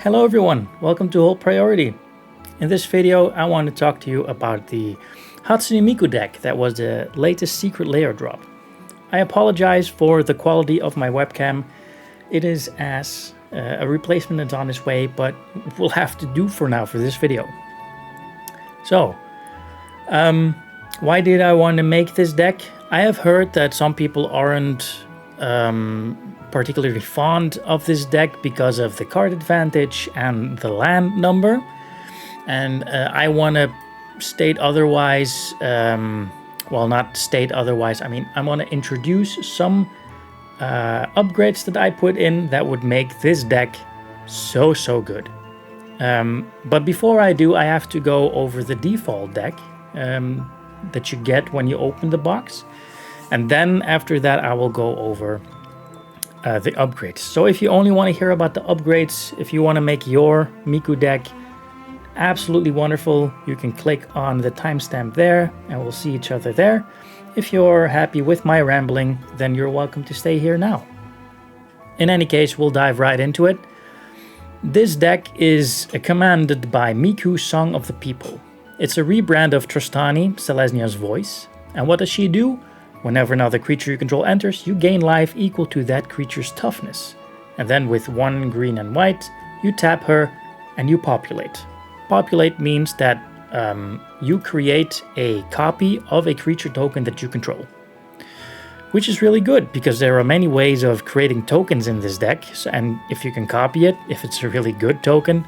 Hello everyone, welcome to Hold Priority. In this video I want to talk to you about the Hatsune Miku deck that was the latest secret Lair drop. I apologize for the quality of my webcam. It is as a replacement is on its way, but will have to do for now for this video. So, why did I want to make this deck? I have heard that some people aren't particularly fond of this deck because of the card advantage and the land number, and I want to state otherwise. Well, not state otherwise, I mean I want to introduce some upgrades that I put in that would make this deck so good. But before I do, I have to go over the default deck that you get when you open the box, and then after that I will go over the upgrades. So if you only want to hear about the upgrades, if you want to make your Miku deck absolutely wonderful, you can click on the timestamp there and we'll see each other there. If you're happy with my rambling, then you're welcome to stay here now. In any case, we'll dive right into it. This deck is commanded by Miku, Song of the People. It's a rebrand of Trostani, Selesnia's voice. And what does she do? Whenever another creature you control enters, you gain life equal to that creature's toughness. And then with 1 green and white, you tap her and you populate. Populate means that you create a copy of a creature token that you control. Which is really good, because there are many ways of creating tokens in this deck, and if you can copy it, if it's a really good token,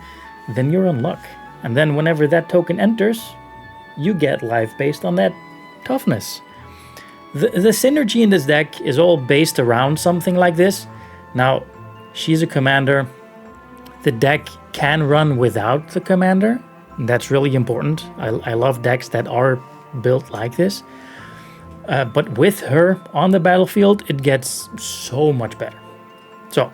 then you're in luck. And then whenever that token enters, you get life based on that toughness. The synergy in this deck is all based around something like this. Now, she's a commander. The deck can run without the commander. That's really important. I love decks that are built like this. But with her on the battlefield, it gets so much better. So,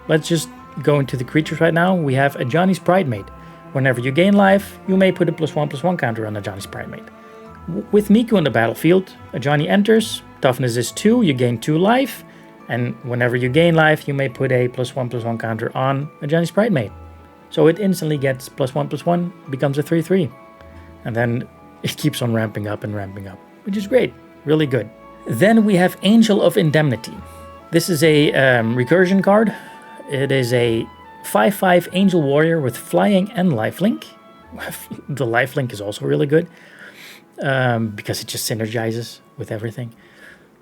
let's just go into the creatures right now. We have Ajani's Pridemate. Whenever you gain life, you may put a +1/+1 counter on Ajani's Pridemate. With Miku on the battlefield, Ajani enters, toughness is 2, you gain 2 life, and whenever you gain life, you may put a +1/+1 counter on Ajani's Pridemate. So it instantly gets +1/+1, becomes a 3/3. And then it keeps on ramping up, which is great, really good. Then we have Angel of Indemnity. This is a recursion card. It is a 5/5 Angel Warrior with flying and lifelink. The lifelink is also really good. Because it just synergizes with everything.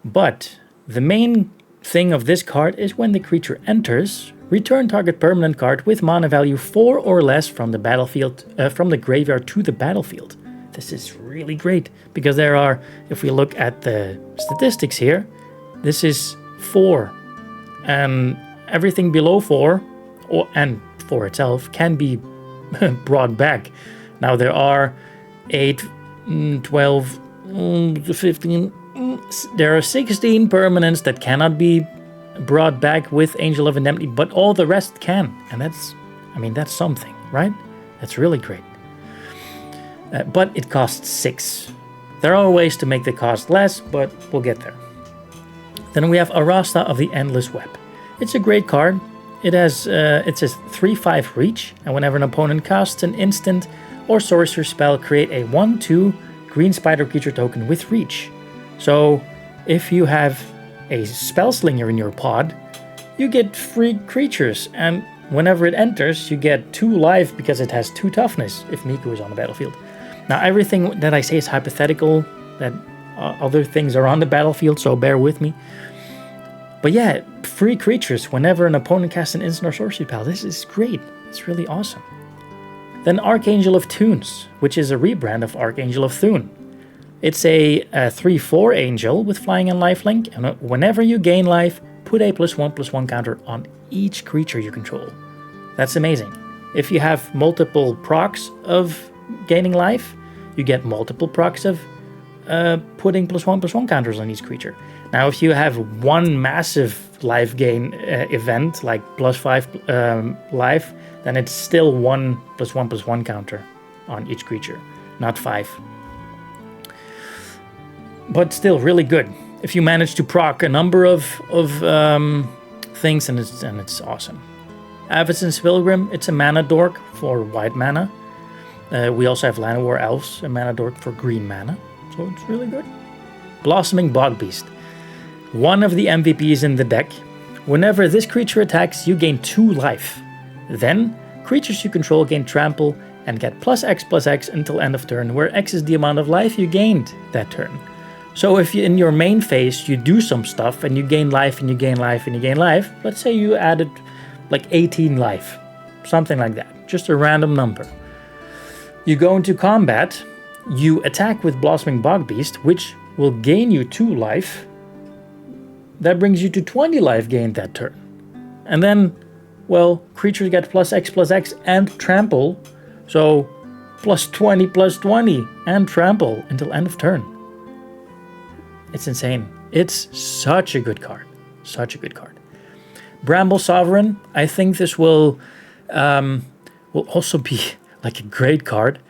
But the main thing of this card is when the creature enters, return target permanent card with mana value 4 or less from the battlefield, from the graveyard to the battlefield. This is really great, because there are, if we look at the statistics here, this is 4, and everything below 4, and 4 itself, can be brought back. Now there are 8, 12, 15, there are 16 permanents that cannot be brought back with Angel of Indemnity, but all the rest can. And that's something, right? That's really great. But it costs 6. There are ways to make the cost less, but we'll get there. Then we have Arasta of the Endless Web. It's a great card. It has, it's a 3/5 reach, and whenever an opponent casts an instant or sorcerer spell, create a 1/2 green spider creature token with reach. So if you have a spell slinger in your pod, you get free creatures, and whenever it enters, you get 2 life because it has 2 toughness if Miku is on the battlefield. Now everything that I say is hypothetical, that other things are on the battlefield, so bear with me. But yeah, free creatures whenever an opponent casts an instant or sorcery spell. This is great. It's really awesome. Then Archangel of Tunes, which is a rebrand of Archangel of Thune. It's a 3/4 angel with flying and lifelink, and whenever you gain life, put a +1/+1 counter on each creature you control. That's amazing. If you have multiple procs of gaining life, you get multiple procs of putting +1/+1 counters on each creature. Now, if you have one massive life gain event, like +5 life, then it's still 1 +1/+1 counter on each creature, not 5. But still really good. If you manage to proc a number of things, and it's awesome. Avacyn's Pilgrim, it's a mana dork for white mana. We also have Llanowar Elves, a mana dork for green mana, so it's really good. Blossoming Bogbeast, one of the MVPs in the deck. Whenever this creature attacks, you gain 2 life. Then, creatures you control gain trample and get +X/+X until end of turn, where X is the amount of life you gained that turn. So if you, in your main phase you do some stuff and you gain life and you gain life and you gain life, let's say you added like 18 life, something like that, just a random number. You go into combat, you attack with Blossoming Bogbeast, which will gain you 2 life. That brings you to 20 life gained that turn. And then, well, creatures get +X/+X and trample, so +20/+20 and trample until end of turn. It's insane. It's such a good card. Such a good card. Bramble Sovereign, I think this will also be like a great card,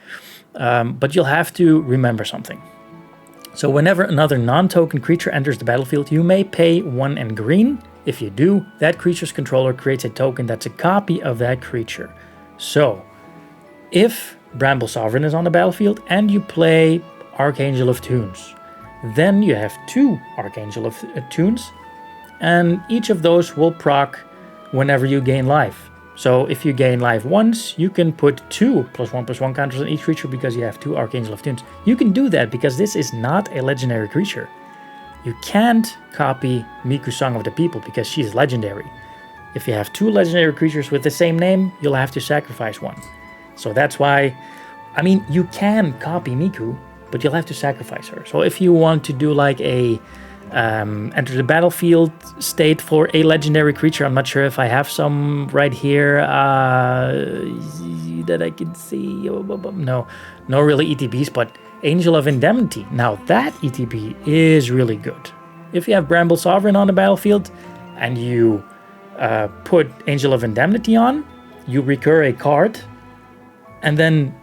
but you'll have to remember something. So whenever another non-token creature enters the battlefield, you may pay 1 and green. If you do, that creature's controller creates a token that's a copy of that creature. So, if Bramble Sovereign is on the battlefield and you play Archangel of Tunes, then you have 2 Archangel of Tunes, and each of those will proc whenever you gain life. So if you gain life once, you can put 2 +1/+1 counters on each creature because you have 2 Archangel of Tunes. You can do that because this is not a legendary creature. You can't copy Miku Song of the People because she's legendary. If you have 2 legendary creatures with the same name, you'll have to sacrifice one. So that's why, I mean, you can copy Miku, but you'll have to sacrifice her. So if you want to do like a enter the battlefield state for a legendary creature, I'm not sure if I have some right here that I can see. No really ETBs, but Angel of Indemnity. Now that ETB is really good. If you have Bramble Sovereign on the battlefield and you put Angel of Indemnity on, you recur a card, and then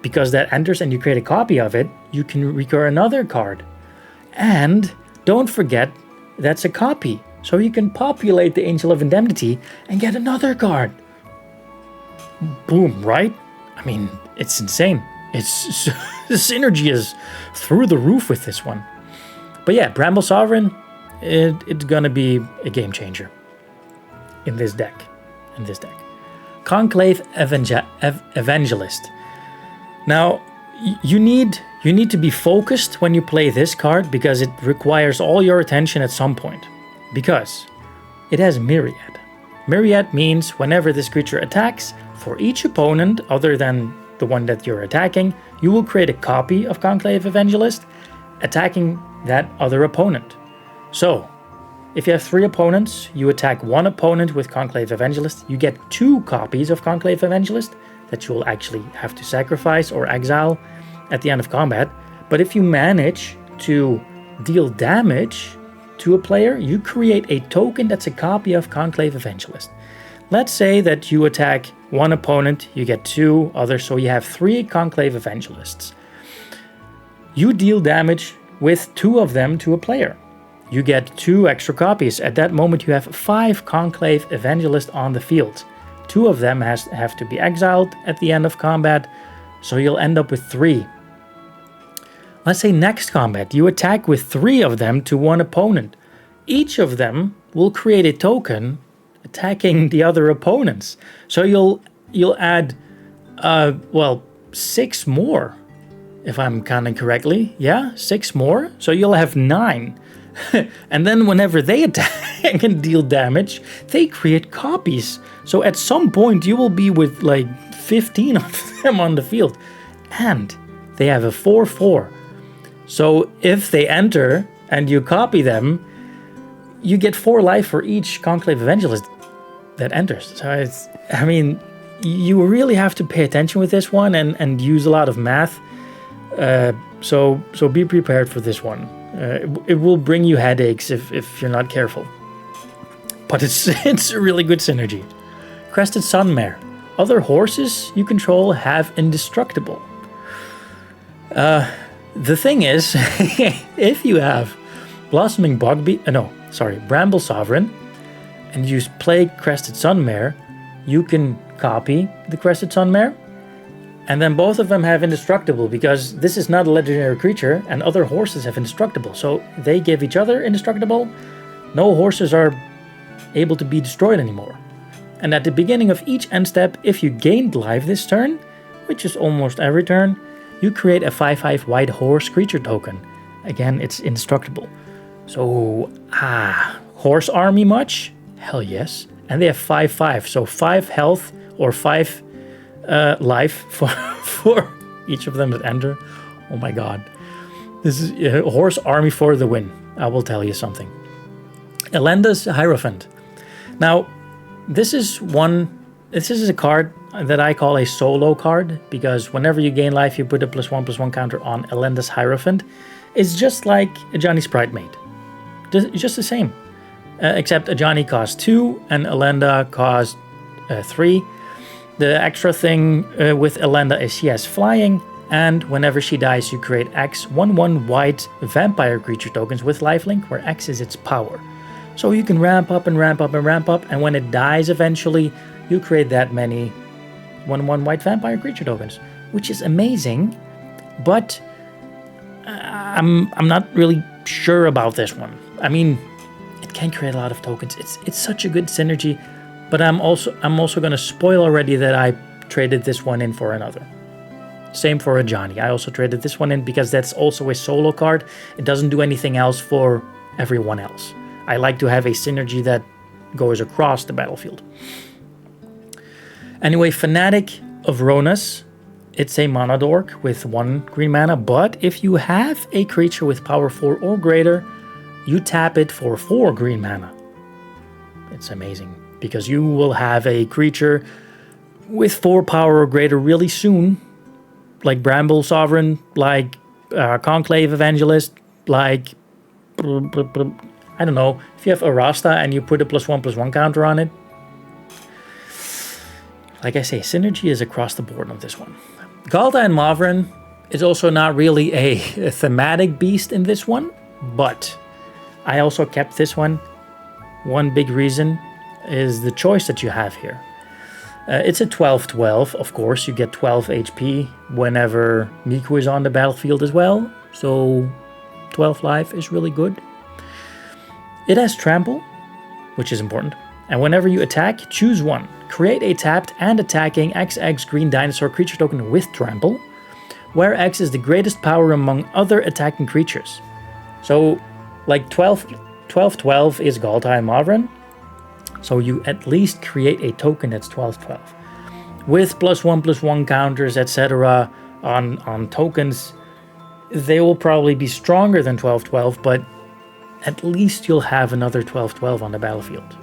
because that enters and you create a copy of it, you can recur another card. And don't forget, that's a copy. So you can populate the Angel of Indemnity and get another card. Boom, right? I mean, it's insane. It's the synergy is through the roof with this one. But yeah, Bramble Sovereign, it's gonna be a game changer in this deck. Conclave Evangelist. Now, you need to be focused when you play this card because it requires all your attention at some point. Because it has Myriad. Myriad means whenever this creature attacks, for each opponent other than the one that you're attacking, you will create a copy of Conclave Evangelist attacking that other opponent. So, if you have 3 opponents, you attack one opponent with Conclave Evangelist, you get 2 copies of Conclave Evangelist that you will actually have to sacrifice or exile at the end of combat. But if you manage to deal damage to a player, you create a token that's a copy of Conclave Evangelist. Let's say that you attack one opponent, you get 2 others, so you have 3 Conclave Evangelists. You deal damage with 2 of them to a player. You get 2 extra copies. At that moment you have 5 Conclave Evangelists on the field. 2 of them have to be exiled at the end of combat, so you'll end up with 3. Let's say next combat you attack with 3 of them to one opponent. Each of them will create a token attacking the other opponents. So you'll add 6 more, if I'm counting correctly. Yeah, 6 more. So you'll have 9. And then whenever they attack and deal damage, they create copies. So at some point you will be with like 15 of them on the field. And they have a 4/4. So if they enter and you copy them, you get 4 life for each Conclave Evangelist that enters. So you really have to pay attention with this one and use a lot of math. So be prepared for this one. It will bring you headaches if you're not careful. But it's a really good synergy. Crested Sunmare. Other horses you control have indestructible. The thing is, if you have Bramble Sovereign, and you play Crested Sunmare, you can copy the Crested Sunmare, and then both of them have indestructible, because this is not a legendary creature and other horses have indestructible, so they give each other indestructible. No horses are able to be destroyed anymore. And at the beginning of each end step, if you gained life this turn, which is almost every turn, you create a 5/5 white horse creature token. Again, it's indestructible. So, horse army much? Hell yes. And they have 5/5, so 5 health or 5 life for each of them that enter. Oh my god. This is a horse army for the win. I will tell you something. Elenda's Hierophant. Now, this is a card that I call a solo card, because whenever you gain life, you put a +1/+1 counter on Elenda's Hierophant. It's just like a Johnny Sprite mate. Just the same. Except Ajani costs 2 and Elenda costs 3. The extra thing with Elenda is she has flying, and whenever she dies, you create X 1/1 white vampire creature tokens with lifelink, where X is its power. So you can ramp up and ramp up and ramp up, and when it dies eventually, you create that many 1/1 white vampire creature tokens, which is amazing. But I'm not really sure about this one. I mean, it can create a lot of tokens. It's such a good synergy, but I'm also gonna spoil already that I traded this one in for another. Same for Ajani. I also traded this one in because that's also a solo card. It doesn't do anything else for everyone else. I like to have a synergy that goes across the battlefield. Anyway, Fanatic of Ronus. It's a mana dork with 1 green mana, but if you have a creature with power 4 or greater, you tap it for 4 green mana. It's amazing, because you will have a creature with 4 power or greater really soon, like Bramble Sovereign, like Conclave Evangelist, like I don't know, if you have Arasta and you put a +1/+1 counter on it. Like I say, synergy is across the board on this one. Galta and Mavren is also not really a thematic beast in this one, but I also kept this one. One big reason is the choice that you have here. It's a 12/12, of course. You get 12 HP whenever Miku is on the battlefield as well, so 12 life is really good. It has Trample, which is important, and whenever you attack, choose one. Create a tapped and attacking XX green dinosaur creature token with Trample, where X is the greatest power among other attacking creatures. So, like 12/12 is Galta and Mavren, so you at least create a token that's 12/12. With +1/+1 counters, etc. on tokens, they will probably be stronger than 12/12, but at least you'll have another 12/12 on the battlefield.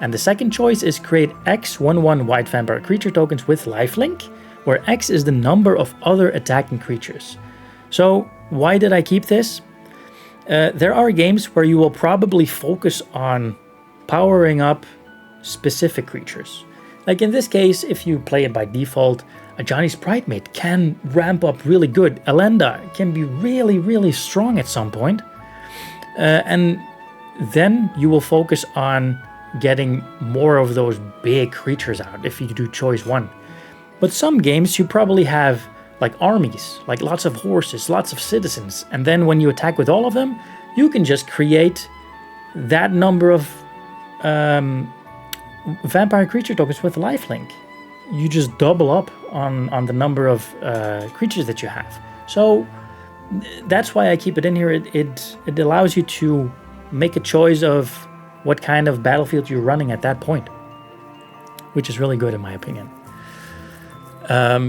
And the second choice is create X 1/1 white vampire creature tokens with lifelink, where X is the number of other attacking creatures. So why did I keep this? There are games where you will probably focus on powering up specific creatures. Like in this case, if you play it by default, a Johnny Sprite Mate can ramp up really good. Elenda can be really, really strong at some point. And then you will focus on getting more of those big creatures out if you do choice 1. But some games you probably have like armies, like lots of horses, lots of citizens, and then when you attack with all of them, you can just create that number of vampire creature tokens with lifelink. You just double up on the number of creatures that you have. So that's why I keep it in here. It allows you to make a choice of what kind of battlefield you're running at that point, which is really good in my opinion.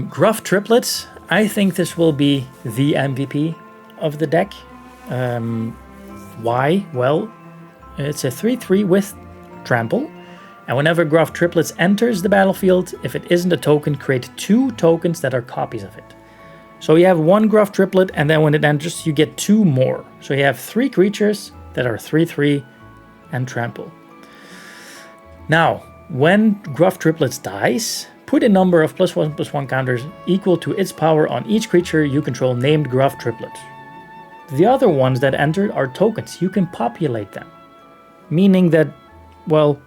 Gruff Triplets. I think this will be the MVP of the deck. Why? Well, it's a 3/3 with Trample, and whenever Gruff Triplets enters the battlefield, if it isn't a token, create 2 tokens that are copies of it. So you have 1 Gruff Triplet, and then when it enters, you get 2 more. So you have 3 creatures that are 3/3 and Trample. Now, when Gruff Triplets dies, put a number of +1/+1 counters equal to its power on each creature you control named Gruff Triplet. The other ones that entered are tokens. You can populate them, meaning that, well,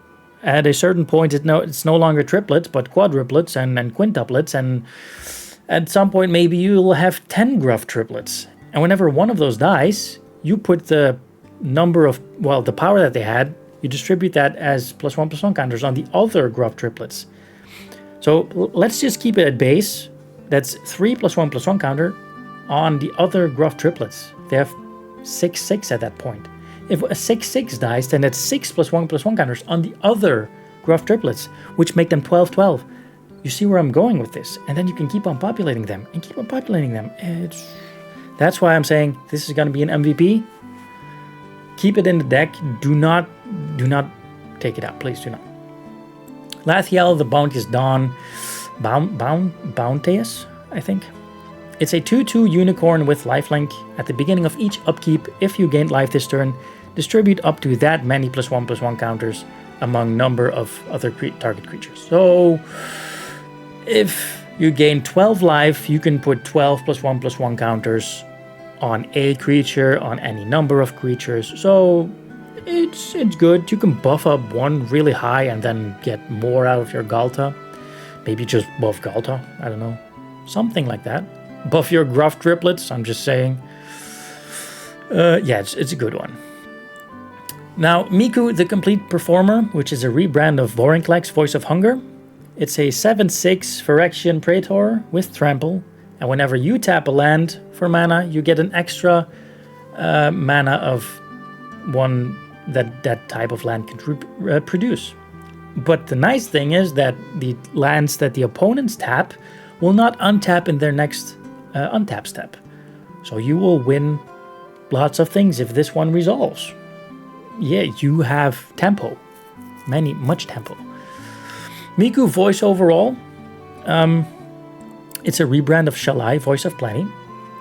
at a certain point, it's no longer triplets, but quadruplets and quintuplets. And at some point, maybe you'll have 10 gruff triplets. And whenever one of those dies, you put the number of, well, the power that they had, you distribute that as +1/+1 counters on the other gruff triplets. So let's just keep it at base. That's 3 +1/+1 counter on the other gruff triplets. They have 6/6 at that point. If a 6/6 dies, then that's 6 +1/+1 counters on the other gruff triplets, which make them 12/12. You see where I'm going with this? And then you can keep on populating them and keep on populating them. That's why I'm saying this is going to be an MVP. Keep it in the deck. Do not take it out. Please do not. Lathiel, the Bounteous Dawn, Bounteous, I think. It's a 2/2 unicorn with lifelink. At the beginning of each upkeep, if you gained life this turn, distribute up to that many +1/+1 counters among number of other target creatures. So if you gain 12 life, you can put 12 +1/+1 counters on a creature, on any number of creatures. So it's good. You can buff up one really high and then get more out of your Galta. Maybe just buff Galta, I don't know. Something like that. Buff your gruff triplets, I'm just saying. Yeah, it's a good one. Now, Miku the Complete Performer, which is a rebrand of Vorinclex Voice of Hunger. It's a 7/6 Phyrexian Praetor with Trample, and whenever you tap a land for mana, you get an extra mana of one that type of land can produce. But the nice thing is that the lands that the opponents tap will not untap in their next untap step. So you will win lots of things if this one resolves. Yeah, you have tempo. Much tempo. Miku Voice overall. It's a rebrand of Shalai, Voice of Plenty.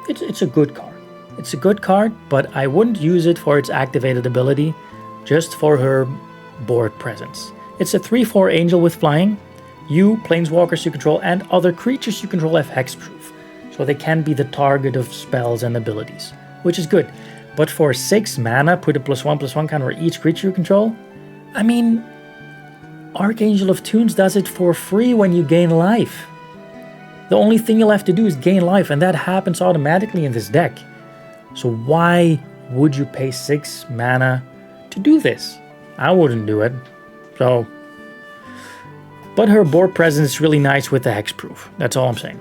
It's a good card. It's a good card, but I wouldn't use it for its activated ability, just for her board presence. It's a 3/4 angel with flying. You, planeswalkers you control, and other creatures you control have hexproof, so they can be the target of spells and abilities, which is good. But for 6 mana, put a +1/+1 counter on each creature you control. I mean, Archangel of Tunes does it for free when you gain life. The only thing you'll have to do is gain life, and that happens automatically in this deck. So why would you pay 6 mana to do this? I wouldn't do it. So, but her board presence is really nice with the hexproof. That's all I'm saying.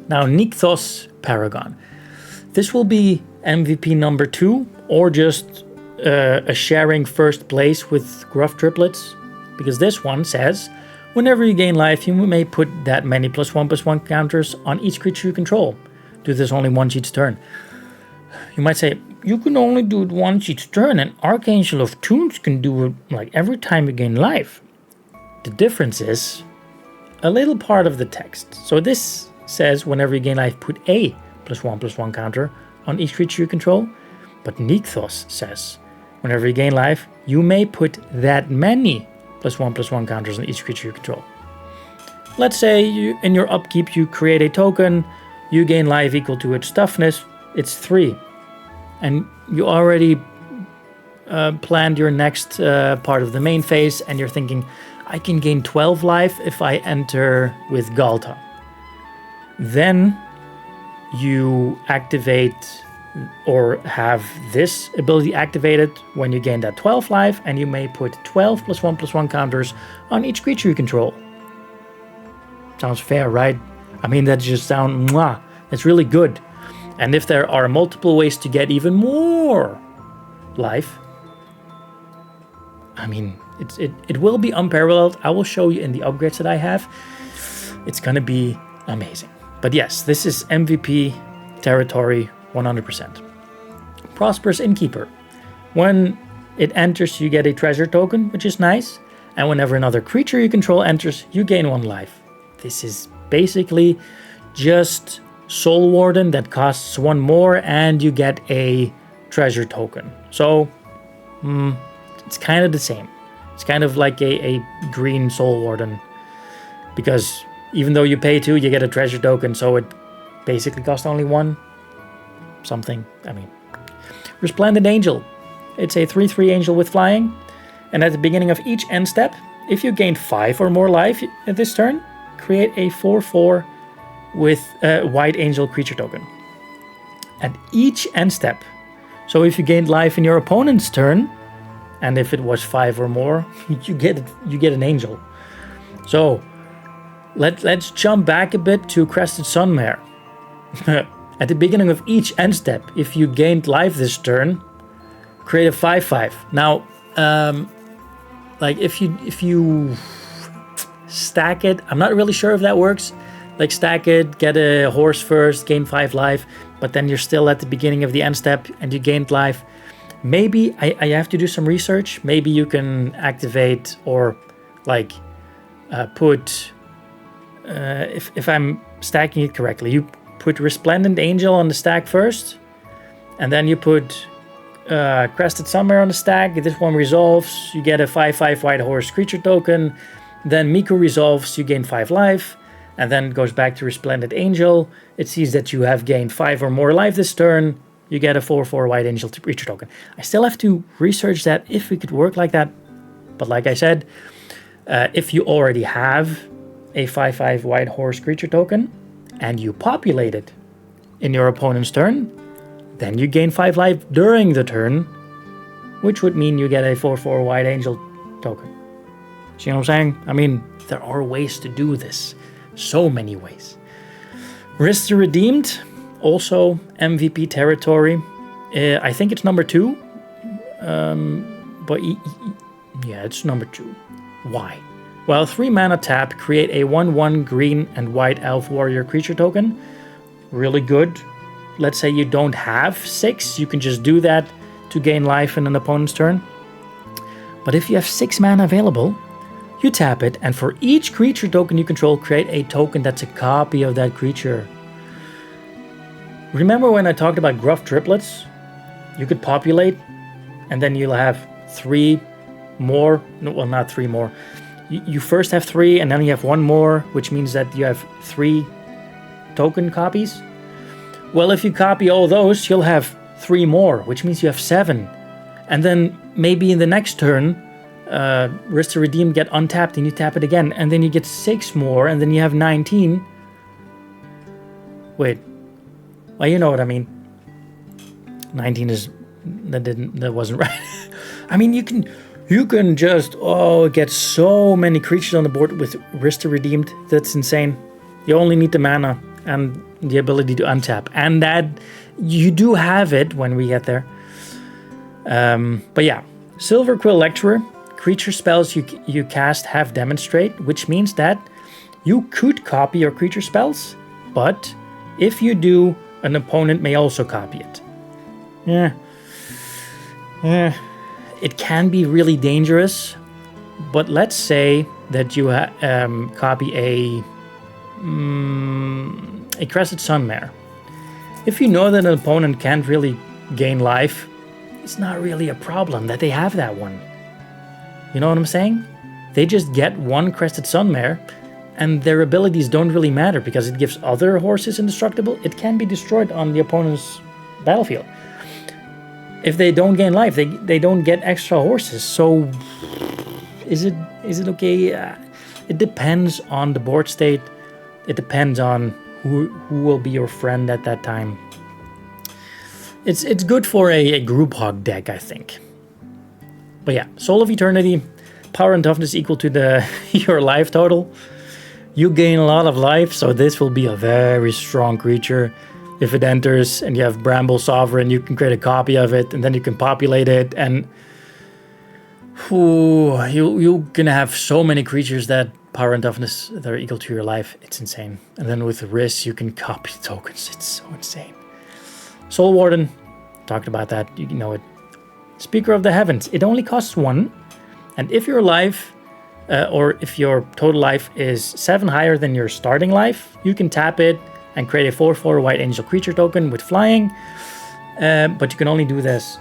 Now, Nykthos Paragon. This will be MVP number 2, or just a sharing first place with gruff triplets, because this one says, whenever you gain life, you may put that many +1/+1 counters on each creature you control. Do this only once each turn. You might say, you can only do it once each turn, and Archangel of Tunes can do it like every time you gain life. The difference is a little part of the text. So this says, whenever you gain life, put a +1/+1 counter on each creature you control. But Nykthos says, whenever you gain life, you may put that many +1/+1 counters on each creature you control. Let's say in your upkeep you create a token, you gain life equal to its toughness, it's 3. And you already planned your next part of the main phase, and you're thinking, I can gain 12 life if I enter with Galta. Then you activate or have this ability activated when you gain that 12 life, and you may put 12 +1/+1 counters on each creature you control. Sounds fair, right? I mean, that just sounds mwah. It's really good. And if there are multiple ways to get even more life, I mean, it will be unparalleled. I will show you in the upgrades that I have. It's gonna be amazing. But yes, this is MVP territory 100%. Prosperous Innkeeper. When it enters, you get a treasure token, which is nice. And whenever another creature you control enters, you gain 1 life. This is basically just Soul Warden that costs 1 more, and you get a treasure token. So, it's kind of the same. It's kind of like a green Soul Warden, because even though you pay 2, you get a treasure token, so it basically costs only 1 something. I mean, Resplendent Angel. It's a 3/3 angel with flying, And at the beginning of each end step, if you gained 5 or more life this turn, create a 4/4 with a White Angel creature token. At each end step, so if you gained life in your opponent's turn, and if it was 5 or more, you get an angel. So let's jump back a bit to Crested Sunmare. At the beginning of each end step, if you gained life this turn, create a 5/5. Now, like if you stack it, I'm not really sure if that works. Like stack it, get a horse first, gain 5 life, but then you're still at the beginning of the end step and you gained life. Maybe I have to do some research. Maybe you can activate or like put, if I'm stacking it correctly, you put Resplendent Angel on the stack first, and then you put Crested Sunmare on the stack. This one resolves, you get a 5/5 white horse creature token. Then Miku resolves, you gain 5 life, and then it goes back to Resplendent Angel. It sees that you have gained 5 or more life this turn. You get a 4/4 white angel creature token. I still have to research that if it could work like that. But like I said, if you already have a 5/5 white horse creature token and you populate it in your opponent's turn, then you gain 5 life during the turn, which would mean you get a 4/4 white angel token. See what I'm saying? I mean, there are ways to do this. So many ways. Risk the Redeemed, also MVP territory. I think it's number 2. But yeah, it's number 2. Why? Well, 3 mana tap, create a 1/1 green and white elf warrior creature token. Really good. Let's say you don't have 6, you can just do that to gain life in an opponent's turn. But if you have 6 mana available, you tap it, and for each creature token you control, create a token that's a copy of that creature. Remember when I talked about Gruff Triplets? You could populate, and then you'll have 3 more. No, well, not 3 more. You first have 3, and then you have 1 more, which means that you have 3 token copies. Well, if you copy all those, you'll have 3 more, which means you have 7. And then maybe in the next turn, Risk to Redeem get untapped and you tap it again, and then you get 6 more, and then you have 19. Wait, well, you know what I mean. 19 is that wasn't right. I mean, you can just get so many creatures on the board with Risk to Redeemed. That's insane. You only need the mana and the ability to untap, and that you do have it when we get there. But yeah, Silver Quill Lecturer. Creature spells you cast have Demonstrate, which means that you could copy your creature spells, but if you do, an opponent may also copy it. It can be really dangerous, but let's say that you copy a Crested Sunmare. If you know that an opponent can't really gain life, it's not really a problem that they have that one. You know what I'm saying? They just get 1 Crested Sunmare, and their abilities don't really matter because it gives other horses indestructible. It can be destroyed on the opponent's battlefield. If they don't gain life, they don't get extra horses. So is it okay? It depends on the board state. It depends on who will be your friend at that time. It's good for a group hog deck, I think. But yeah, Soul of Eternity, power and toughness equal to your life total. You gain a lot of life, so this will be a very strong creature. If it enters and you have Bramble Sovereign, you can create a copy of it, and then you can populate it, and you're gonna have so many creatures that power and toughness that are equal to your life. It's insane. And then with Risk, you can copy tokens. It's so insane. Soul Warden, talked about that, you know it. Speaker of the Heavens, it only costs 1, and if your life, or if your total life is 7 higher than your starting life, you can tap it and create a 4/4 white angel creature token with flying, but you can only do this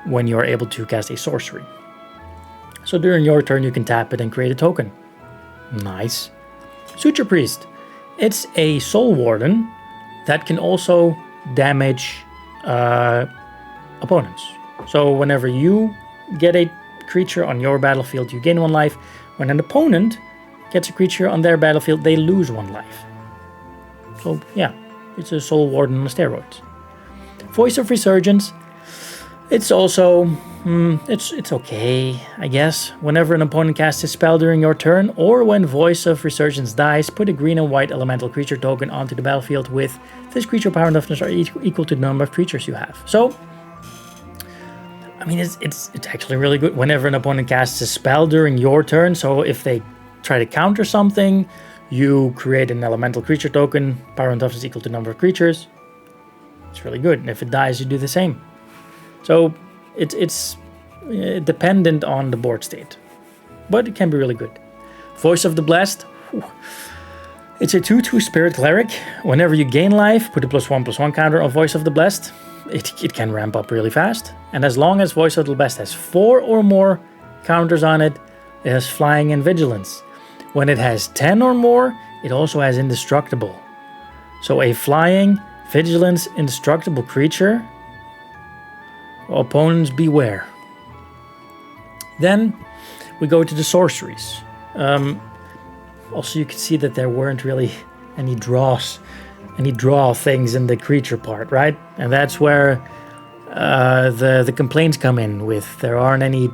when you're able to cast a sorcery. So during your turn, you can tap it and create a token. Nice. Suture Priest, it's a Soul Warden that can also damage opponents. So whenever you get a creature on your battlefield, you gain 1 life. When an opponent gets a creature on their battlefield, they lose 1 life. So yeah, it's a Soul Warden on steroids. Voice of Resurgence. It's also, it's okay, I guess. Whenever an opponent casts a spell during your turn, or when Voice of Resurgence dies, put a green and white elemental creature token onto the battlefield with this creature power and toughness are equal to the number of creatures you have. So, I mean, it's actually really good whenever an opponent casts a spell during your turn. So if they try to counter something, you create an elemental creature token, power and toughness equal to number of creatures. It's really good. And if it dies, you do the same. So it's dependent on the board state, but it can be really good. Voice of the Blessed. Whew. It's a 2/2 Spirit Cleric. Whenever you gain life, put a +1/+1 counter on Voice of the Blessed. It can ramp up really fast. And as long as Voice of the Blessed has 4 or more counters on it, it has Flying and Vigilance. When it has 10 or more, it also has Indestructible. So a Flying, Vigilance, Indestructible creature. Opponents beware. Then we go to the sorceries. Also, you can see that there weren't really any draw things in the creature part, right? And that's where the complaints come in with there aren't any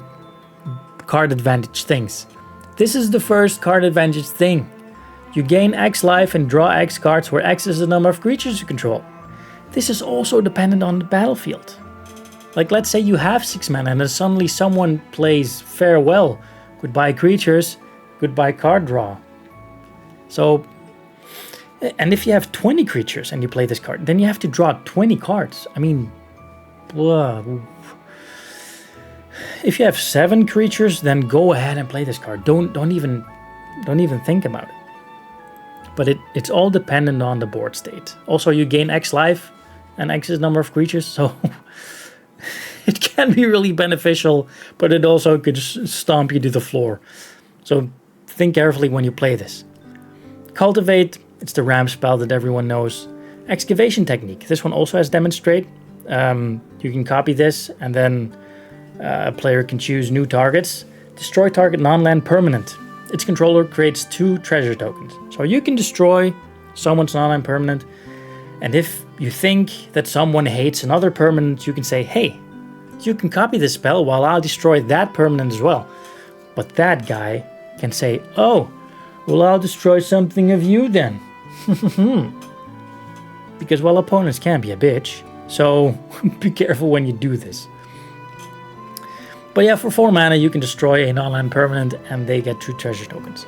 card advantage things. This is the first card advantage thing. You gain X life and draw X cards, where X is the number of creatures you control. This is also dependent on the battlefield. Like, let's say you have 6 mana and then suddenly someone plays Farewell. Goodbye creatures, goodbye card draw. So, and if you have 20 creatures and you play this card, then you have to draw 20 cards. I mean, blah. If you have 7 creatures, then go ahead and play this card. Don't even think about it. But it's all dependent on the board state. Also, you gain X life and X is number of creatures, so it can be really beneficial, but it also could stomp you to the floor. So think carefully when you play this. Cultivate, it's the ramp spell that everyone knows. Excavation Technique, this one also has Demonstrate. You can copy this and then a player can choose new targets. Destroy target non-land permanent. Its controller creates 2 treasure tokens. So you can destroy someone's non-land permanent, and if you think that someone hates another permanent, you can say, hey, you can copy this spell while I'll destroy that permanent as well. But that guy can say, oh, well, I'll destroy something of you then. Because, well, opponents can be a bitch. So be careful when you do this. But yeah, for 4 mana, you can destroy a non-land permanent and they get 2 treasure tokens.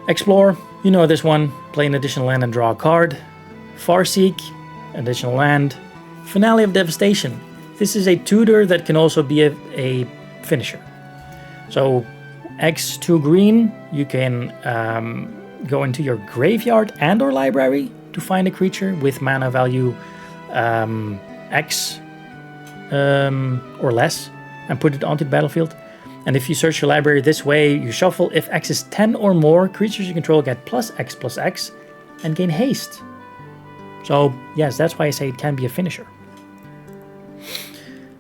Explore, you know this one. Play an additional land and draw a card. Farseek, additional land. Finale of Devastation. This is a tutor that can also be a finisher. So X2 green, you can go into your graveyard and or library to find a creature with mana value X or less and put it onto the battlefield. And if you search your library this way, you shuffle. If X is 10 or more, creatures you control get +X and gain haste. So yes, that's why I say it can be a finisher.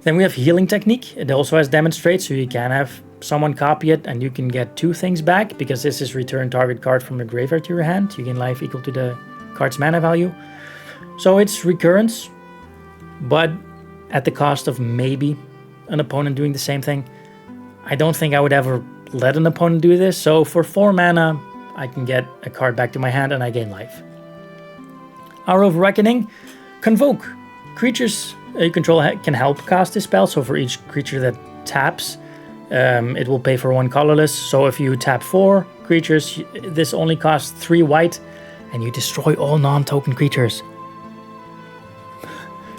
Then we have Healing Technique. It also has Demonstrate, so you can have someone copy it and you can get 2 things back, because this is return target card from your graveyard to your hand. You gain life equal to the card's mana value. So it's recurrence, but at the cost of maybe an opponent doing the same thing. I don't think I would ever let an opponent do this. So for 4 mana, I can get a card back to my hand and I gain life. Hour of Reckoning. Convoke. Creatures you control can help cast this spell. So for each creature that taps, it will pay for 1 colorless. So if you tap 4 creatures, this only costs 3 white and you destroy all non-token creatures.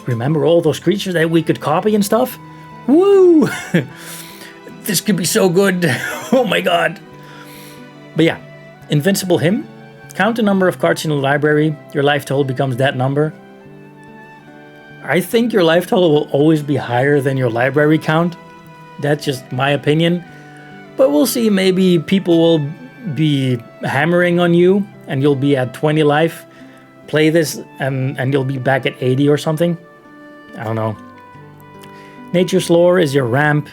Remember all those creatures that we could copy and stuff? Woo! This could be so good. Oh my god. But yeah, Invincible Hymn. Count the number of cards in the library. Your life total becomes that number. I think your life total will always be higher than your library count. That's just my opinion. But we'll see. Maybe people will be hammering on you and you'll be at 20 life. Play this and you'll be back at 80 or something. I don't know. Nature's Lore is your ramp.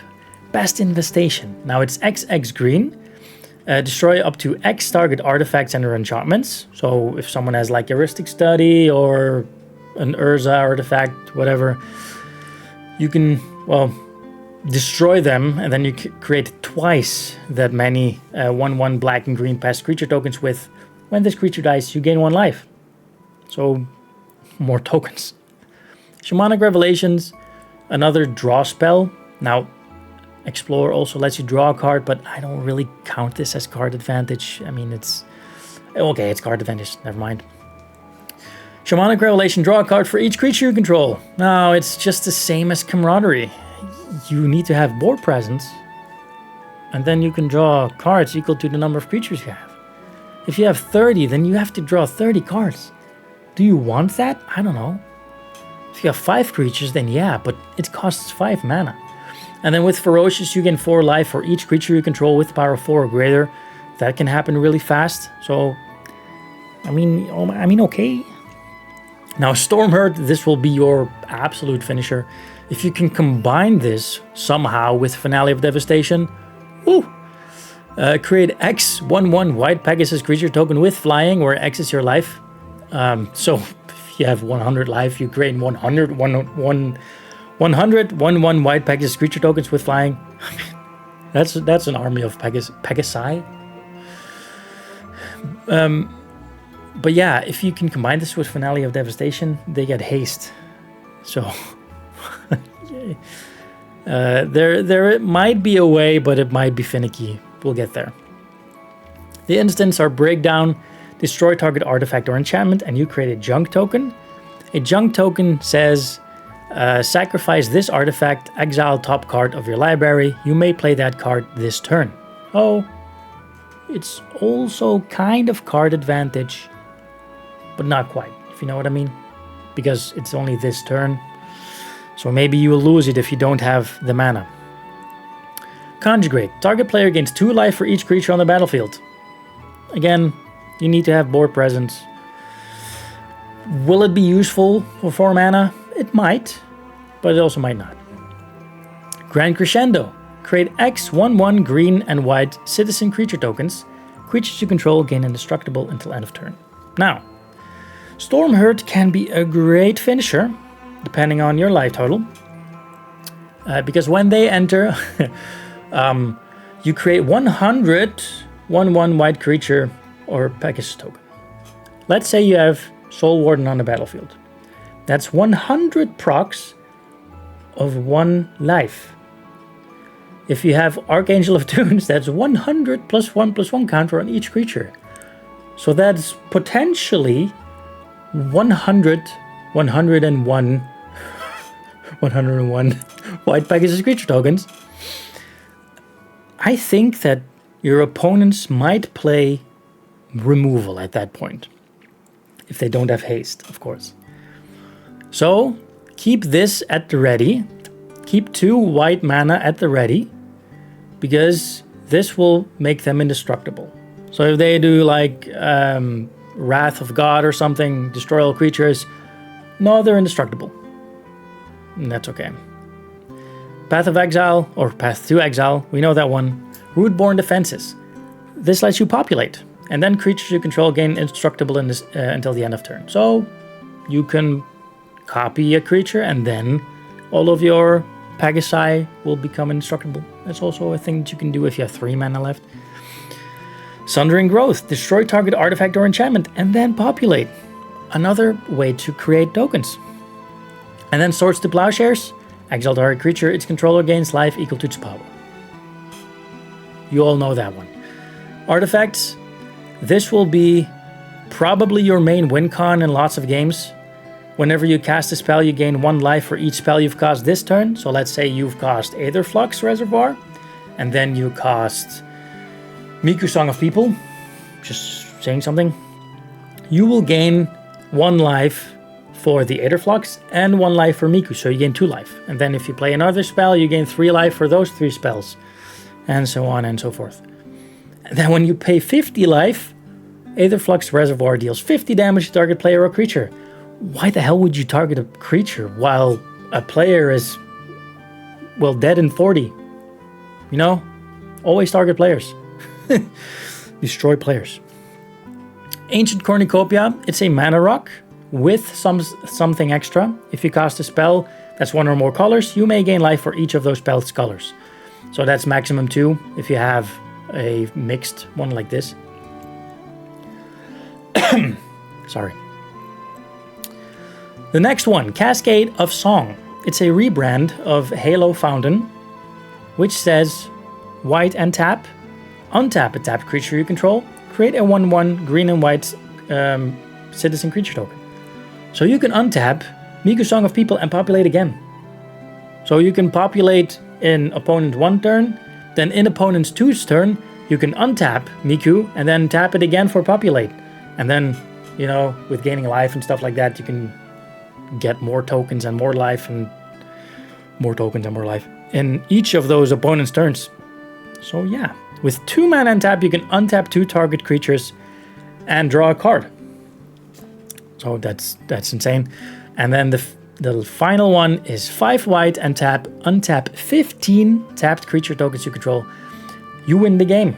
best infestation. Now it's XX green. Destroy up to X target artifacts and or enchantments. So if someone has like heuristic study or an Urza artifact, whatever, you can, well, destroy them, and then you create twice that many 1/1 black and green pest creature tokens with. When this creature dies, you gain 1 life. So more tokens. Shamanic Revelations, another draw spell. Now Explore also lets you draw a card, but I don't really count this as card advantage. I mean, it's okay, it's card advantage, never mind. Shamanic Revelation, draw a card for each creature you control. Now, it's just the same as Camaraderie. You need to have board presence, and then you can draw cards equal to the number of creatures you have. If you have 30, then you have to draw 30 cards. Do you want that? I don't know. If you have 5 creatures, then yeah, but it costs 5 mana. And then with Ferocious, you gain 4 life for each creature you control with power of 4 or greater. That can happen really fast. So, I mean, okay. Now, Stormherd, this will be your absolute finisher. If you can combine this somehow with Finale of Devastation, woo! Create X 1/1 white Pegasus creature token with flying, where X is your life. So if you have 100 life, you create 100 1/1 white Pegasus creature tokens with flying. That's an army of Pegasi. But yeah, if you can combine this with Finale of Devastation, they get haste. So there might be a way, but it might be finicky. We'll get there. The instants are Breakdown, destroy target artifact or enchantment, and you create a junk token. A junk token says, sacrifice this artifact, exile top card of your library. You may play that card this turn. Oh, it's also kind of card advantage, but not quite, if you know what I mean. Because it's only this turn. So maybe you will lose it if you don't have the mana. Conjugate. Target player gains 2 life for each creature on the battlefield. Again, you need to have board presence. Will it be useful for 4 mana? It might, but it also might not. Grand Crescendo. Create X 1/1 green and white citizen creature tokens. Creatures you control gain indestructible until end of turn. Now, Stormherd can be a great finisher, depending on your life total. Because when they enter, you create 100 1/1 white creature or Pegasus token. Let's say you have Soul Warden on the battlefield. That's 100 procs of 1 life. If you have Archangel of Tunes, that's 100 +1/+1 counter on each creature. So that's potentially 100, 101 white Pegasus creature tokens. I think that your opponents might play removal at that point. If they don't have haste, of course. So keep this at the ready. Keep 2 white mana at the ready, because this will make them indestructible. So if they do like Wrath of God or something, destroy all creatures, no, they're indestructible. And that's okay. Path of Exile, or Path to Exile, we know that one. Rootborn Defenses. This lets you populate, and then creatures you control gain indestructible until the end of turn. So you can copy a creature, and then all of your Pegasi will become indestructible. That's also a thing that you can do if you have 3 mana left. Sundering Growth. Destroy target artifact or enchantment, and then populate. Another way to create tokens. And then Swords to Plowshares. Exile target creature, its controller gains life equal to its power. You all know that one. Artifacts. This will be probably your main win con in lots of games. Whenever you cast a spell, you gain 1 life for each spell you've cast this turn. So let's say you've cast Aetherflux Reservoir, and then you cast Miku Song of People, just saying something. You will gain 1 life for the Aetherflux and 1 life for Miku, so you gain 2 life. And then if you play another spell, you gain 3 life for those 3 spells, and so on and so forth. And then when you pay 50 life, Aetherflux Reservoir deals 50 damage to target player or creature. Why the hell would you target a creature while a player is, well, dead in 40? You know, always target players. Destroy players. Ancient Cornucopia, it's a mana rock with something extra. If you cast a spell that's one or more colors, you may gain life for each of those spell's colors. So that's maximum 2 if you have a mixed one like this. Sorry. The next one, Cascade of Song. It's a rebrand of Halo Fountain, which says white and tap. Untap a tapped creature you control. Create a 1/1 green and white citizen creature token. So you can untap Miku Song of People and populate again. So you can populate in opponent 1 turn, then in opponent's 2's turn, you can untap Miku and then tap it again for populate. And then, you know, with gaining life and stuff like that, you can get more tokens and more life and more tokens and more life in each of those opponent's turns. So yeah, with 2 mana and tap, you can untap 2 target creatures and draw a card. So that's insane. And then the final one is 5 white and tap, untap 15 tapped creature tokens you control. You win the game.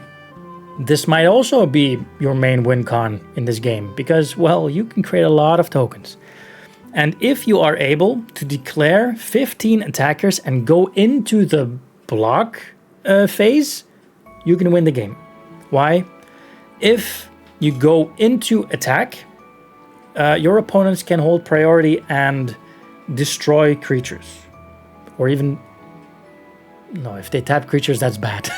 This might also be your main win con in this game because, well, you can create a lot of tokens. And if you are able to declare 15 attackers and go into the block phase, you can win the game. Why? If you go into attack, your opponents can hold priority and destroy creatures. Or even... No, if they tap creatures, that's bad.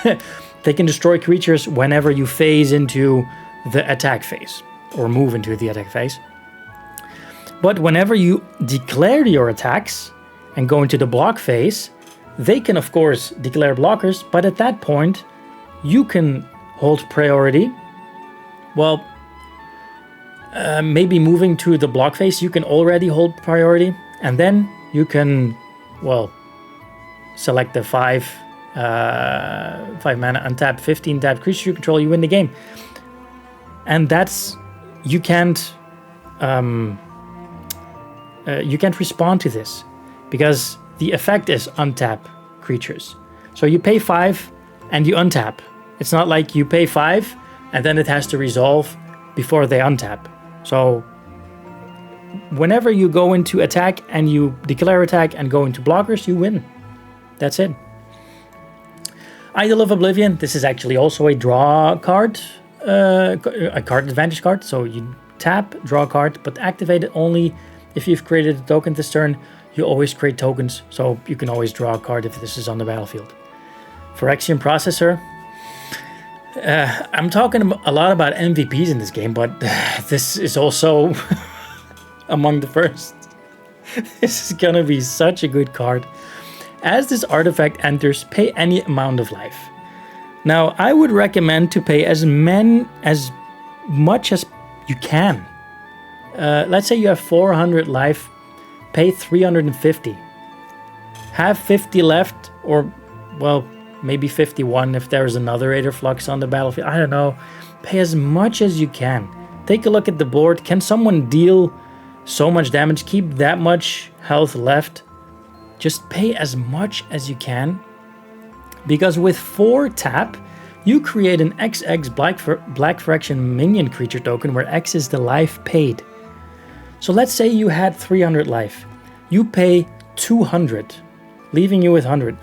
They can destroy creatures whenever you phase into the attack phase. Or move into the attack phase. But whenever you declare your attacks and go into the block phase, they can of course declare blockers, but at that point you can hold priority. Well, maybe moving to the block phase, you can already hold priority, and then you can, well, select the 5 mana, untap 15 tapped creature you control, you win the game. And that's, you can't respond to this because the effect is untap creatures. So you pay 5 and you untap. It's not like you pay 5 and then it has to resolve before they untap. So whenever you go into attack and you declare attack and go into blockers, you win. That's it. Idol of Oblivion. This is actually also a draw card, a card advantage card. So you tap, draw a card, but activate it only if you've created a token this turn. You always create tokens, so you can always draw a card if this is on the battlefield. Phyrexian Processor. I'm talking a lot about MVPs in this game, but this is also among the first. This is gonna be such a good card. As this artifact enters, pay any amount of life. Now, I would recommend to pay as much as you can. Let's say you have 400 life, pay 350. Have 50 left, or, well, maybe 51 if there's another Aether Flux on the battlefield. I don't know. Pay as much as you can. Take a look at the board. Can someone deal so much damage? Keep that much health left. Just pay as much as you can. Because with 4 tap, you create an XX Black Phyrexian minion creature token where X is the life paid. So let's say you had 300 life. You pay 200, leaving you with 100.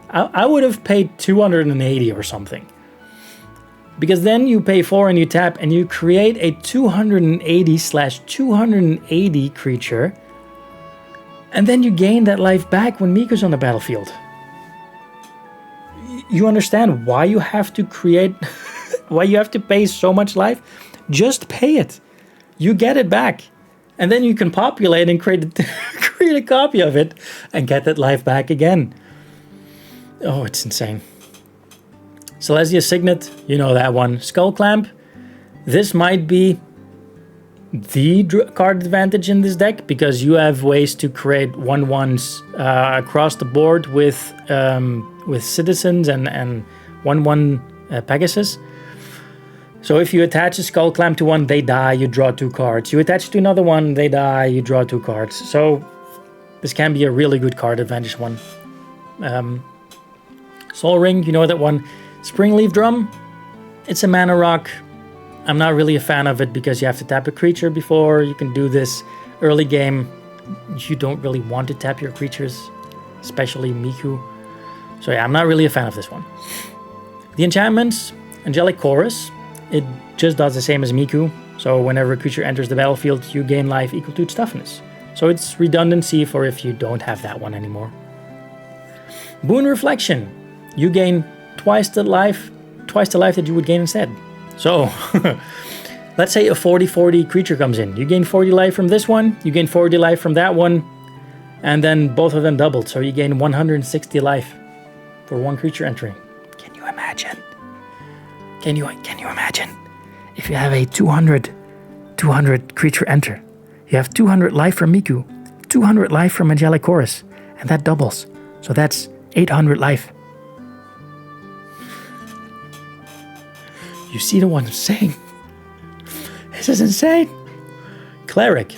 I would have paid 280 or something. Because then you pay 4 and you tap and you create a 280/280 creature. And then you gain that life back when Miku's on the battlefield. You understand why you have to create, why you have to pay so much life? Just pay it. You get it back. And then you can populate and create a copy of it and get that life back again. Oh, it's insane. Celestia Signet, you know that one. Skull Clamp. This might be the card advantage in this deck because you have ways to create 1/1s across the board with citizens and 1/1 Pegasus. So if you attach a Skull Clamp to one, they die, you draw 2 cards. You attach to another one, they die, you draw 2 cards. So this can be a really good card advantage one. Soul Ring, you know that one. Springleaf Drum, it's a mana rock. I'm not really a fan of it because you have to tap a creature before you can do this. Early game, you don't really want to tap your creatures, especially Miku. So yeah, I'm not really a fan of this one. The enchantments, Angelic Chorus, it just does the same as Miku. So whenever a creature enters the battlefield, you gain life equal to its toughness. So it's redundancy for if you don't have that one anymore. Boon Reflection, you gain twice the life that you would gain instead. So let's say a 40-40 creature comes in. You gain 40 life from this one, you gain 40 life from that one, and then both of them doubled. So you gain 160 life for one creature entering. Can you imagine? Can you imagine? If you have a 200 creature enter, you have 200 life from Miku, 200 life from Angelic Chorus, and that doubles. So that's 800 life. You see what I'm saying? This is insane. Cleric.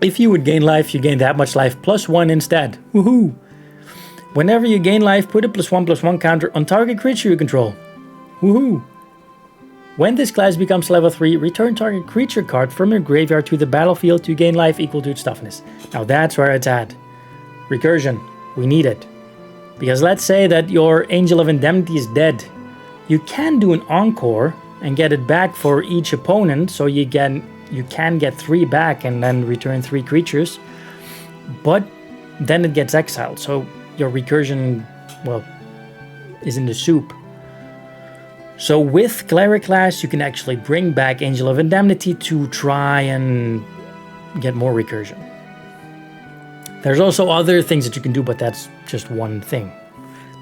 If you would gain life, you gain that much life plus 1 instead. Woohoo! Whenever you gain life, put a +1/+1 counter on target creature you control. Woohoo! When this class becomes level 3, return target creature card from your graveyard to the battlefield to gain life equal to its toughness. Now that's where it's at. Recursion. We need it. Because let's say that your Angel of Indemnity is dead. You can do an encore and get it back for each opponent, so you can get 3 back and then return 3 creatures. But then it gets exiled, so your recursion, well, is in the soup. So with Cleric class, you can actually bring back Angel of Indemnity to try and get more recursion. There's also other things that you can do, but that's just one thing.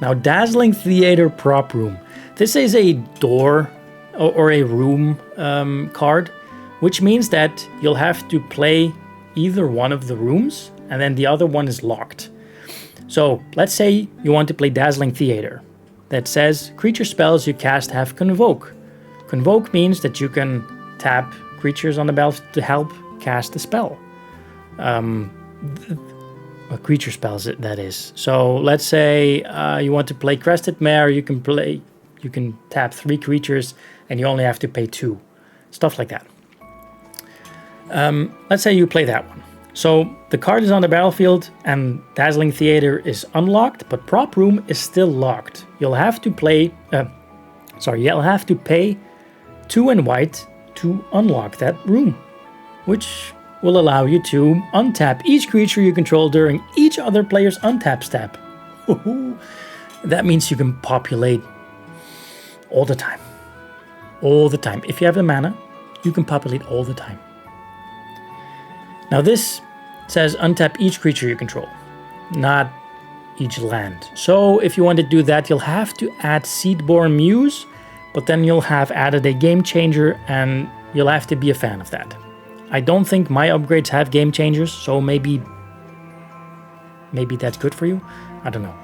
Now, Dazzling Theater Prop Room. This is a door or a room card, which means that you'll have to play either one of the rooms and then the other one is locked. So let's say you want to play Dazzling Theater. That says creature spells you cast have Convoke. Convoke means that you can tap creatures on the battlefield to help cast the spell. Creature spells, that is. So let's say you want to play Crested Mare. You can tap 3 creatures and you only have to pay 2. Stuff like that. Let's say you play that one. So the card is on the battlefield and Dazzling Theater is unlocked, but Prop Room is still locked. You'll have to pay 2 and white to unlock that room, which will allow you to untap each creature you control during each other player's untap step. That means you can populate all the time. All the time. If you have the mana, you can populate all the time. Now this says untap each creature you control, not each land. So if you want to do that, you'll have to add Seedborn Muse, but then you'll have added a Game Changer and you'll have to be a fan of that. I don't think my upgrades have Game Changers, so maybe that's good for you. I don't know.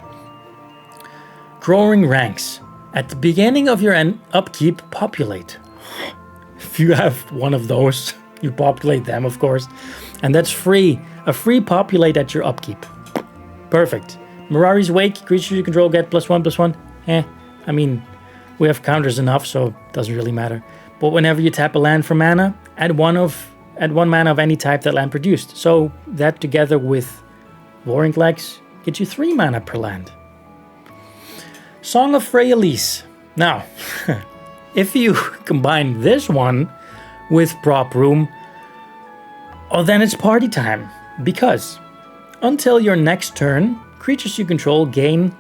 Growing ranks. At the beginning of your upkeep, populate. If you have one of those, you populate them, of course. And that's free. A free populate at your upkeep. Perfect. Mirari's Wake, creatures you control get +1/+1. I mean, we have counters enough, so it doesn't really matter. But whenever you tap a land for mana, add one mana of any type that land produced. So that together with Warring Legs gets you 3 mana per land. Song of Freyalise. Now, if you combine this one with Prop Room, oh, then it's party time. Because until your next turn, creatures you control gain